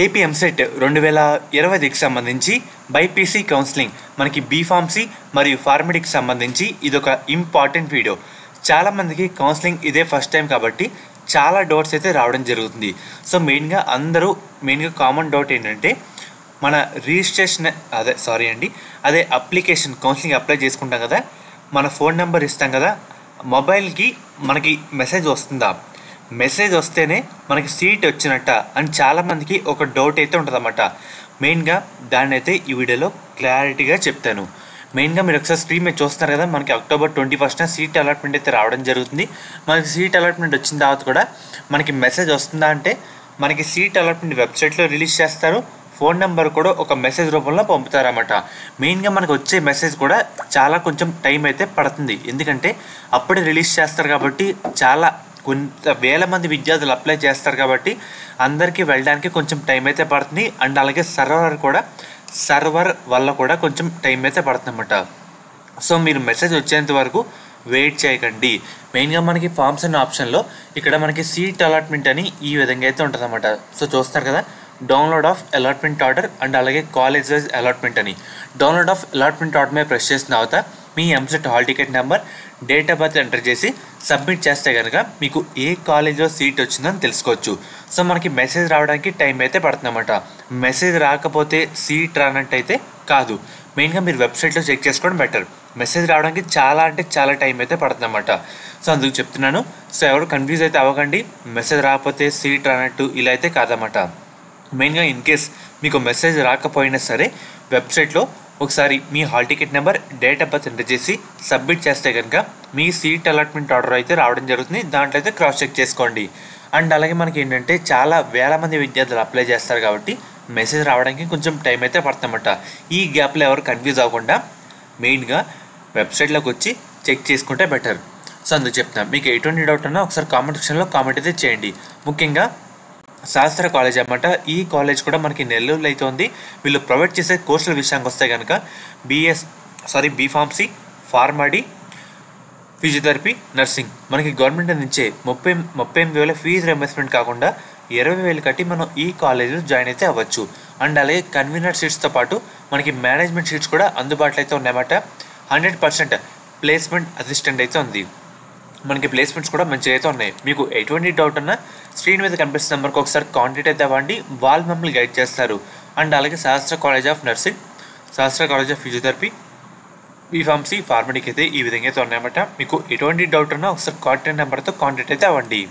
AP EAMCET 2020కి సంబంధించి BiPC counselling మనకి B Pharmacy మరియు ఫార్మడీకి సంబంధించి ఇదొక ఇంపార్టెంట్ వీడియో. చాలామందికి కౌన్సిలింగ్ ఇదే ఫస్ట్ టైం కాబట్టి చాలా డౌట్స్ అయితే రావడం జరుగుతుంది. సో మెయిన్గా కామన్ డౌట్ ఏంటంటే మన రిజిస్ట్రేషన్ అదే అప్లికేషన్ కౌన్సిలింగ్ అప్లై చేసుకుంటాం కదా, మన ఫోన్ నెంబర్ ఇస్తాం కదా, మొబైల్కి మనకి మెసేజ్ వస్తుందా, మెసేజ్ వస్తేనే మనకి సీట్ వచ్చినట్ట అని చాలామందికి ఒక డౌట్ అయితే ఉంటుందన్నమాట. మెయిన్గా దాన్ని అయితే ఈ వీడియోలో క్లారిటీగా చెప్తాను. మెయిన్గా మీరు ఒకసారి స్క్రీన్ మీద చూస్తున్నారు కదా, మనకి అక్టోబర్ 21న సీట్ అలాట్మెంట్ అయితే రావడం జరుగుతుంది. మనకి సీట్ అలాట్మెంట్ వచ్చిన తర్వాత కూడా మనకి మెసేజ్ వస్తుందా అంటే మనకి సీట్ అలాట్మెంట్ వెబ్సైట్లో రిలీజ్ చేస్తారు, ఫోన్ నెంబర్ కూడా ఒక మెసేజ్ రూపంలో పంపుతారన్నమాట. మెయిన్గా మనకు వచ్చే మెసేజ్ కూడా కొంచెం టైం అయితే పడుతుంది, ఎందుకంటే అప్పుడే రిలీజ్ చేస్తారు కాబట్టి కొంత వేల మంది విద్యార్థులు అప్లై చేస్తారు కాబట్టి అందరికీ వెళ్ళడానికి కొంచెం టైం అయితే పడుతుంది. అండ్ అలాగే సర్వర్ వల్ల కూడా కొంచెం టైం అయితే పడుతుంది అన్నమాట. సో మీరు మెసేజ్ వచ్చేంత వరకు వెయిట్ చేయకండి. మెయిన్గా మనకి ఫార్మ్స్ అనే ఆప్షన్లో ఇక్కడ మనకి సీట్ అలాట్మెంట్ అని ఈ విధంగా అయితే ఉంటుంది అన్నమాట. సో చూస్తారు కదా, download of allotment order and అలాగే కాలేజ్ వైజ్ అలాట్మెంట్ అని. డౌన్లోడ్ ఆఫ్ అలాట్మెంట్ ఆర్డర్ మీద ప్రెస్ చేసిన తర్వాత మీ EAMCET hall ticket number, date of birth enter చేసి సబ్మిట్ చేస్తే కనుక మీకు ఏ కాలేజ్లో సీట్ వచ్చిందని తెలుసుకోవచ్చు. సో మనకి మెసేజ్ రావడానికి టైం అయితే పడుతుందన్నమాట. మెసేజ్ రాకపోతే సీట్ రానట్టయితే కాదు, మెయిన్గా మీరు వెబ్సైట్లో చెక్ చేసుకోవడం బెటర్. మెసేజ్ రావడానికి చాలా టైం అయితే పడుతుందన్నమాట. సో అందుకు చెప్తున్నాను. సో ఎవరు కన్ఫ్యూజ్ అయితే అవ్వకండి, మెసేజ్ రాకపోతే సీట్ రానట్టు ఇలా అయితే కాదన్నమాట. మెయిన్గా ఇన్ కేస్ మీకు మెసేజ్ రాకపోయినా సరే వెబ్సైట్లో ఒకసారి మీ hall ticket number, date of birth enter చేసి సబ్మిట్ చేస్తే కనుక మీ సీట్ అలాట్మెంట్ ఆర్డర్ అయితే రావడం జరుగుతుంది. దాంట్లో అయితే క్రాస్ చెక్ చేసుకోండి. అండ్ అలాగే మనకి ఏంటంటే చాలా వేల మంది విద్యార్థులు అప్లై చేస్తారు కాబట్టి మెసేజ్ రావడానికి కొంచెం టైం అయితే పడుతుందన్నమాట. ఈ గ్యాప్లో ఎవరు కన్ఫ్యూజ్ అవ్వకుండా మెయిన్గా వెబ్సైట్లోకి వచ్చి చెక్ చేసుకుంటే బెటర్. సో అందుకు చెప్తున్నాను, మీకు ఎటువంటి డౌట్ ఉన్నా ఒకసారి కామెంట్ సెక్షన్లో కామెంట్ అయితే చేయండి. ముఖ్యంగా శాస్త్ర కాలేజ్ అన్నమాట. ఈ కాలేజ్ కూడా మనకి నెల్లూరులో అయితే ఉంది. వీళ్ళు ప్రొవైడ్ చేసే కోర్సుల విషయానికి వస్తే కనుక బీఫార్మసీ, ఫార్మడీ, ఫిజియోథెరపీ, నర్సింగ్ మనకి గవర్నమెంట్ నుంచే 38,000 ఫీజు రింబర్స్మెంట్ కాకుండా 20,000 కట్టి మనం ఈ కాలేజీలో జాయిన్ అయితే అవ్వచ్చు. అండ్ అలాగే కన్వీనర్ సీట్స్తో పాటు మనకి మేనేజ్మెంట్ సీట్స్ కూడా అందుబాటులో అయితే ఉన్నాయన్నమాట. 100% ప్లేస్మెంట్ అసిస్టెంట్ అయితే ఉంది. మనకి ప్లేస్మెంట్స్ కూడా మంచిగా అయితే ఉన్నాయి. మీకు ఎటువంటి డౌట్ ఉన్నా స్క్రీన్ మీద కనిపిస్తున్న నెంబర్కి ఒకసారి కాంటాక్ట్ అయితే అవ్వండి, వాళ్ళు మమ్మల్ని గైడ్ చేస్తారు. అండ్ అలాగే శాస్త్ర కాలేజ్ ఆఫ్ నర్సింగ్, శాస్త్ర కాలేజ్ ఆఫ్ ఫిజియోథెరపీ, బీఫార్మసీ, ఫార్మడీకి అయితే ఈ విధంగా అయితే ఉన్నాయన్నమాట. మీకు ఎటువంటి డౌట్ ఉన్నా ఒకసారి కాంటాక్ట్ నెంబర్తో కాంటాక్ట్ అయితే అవ్వండి.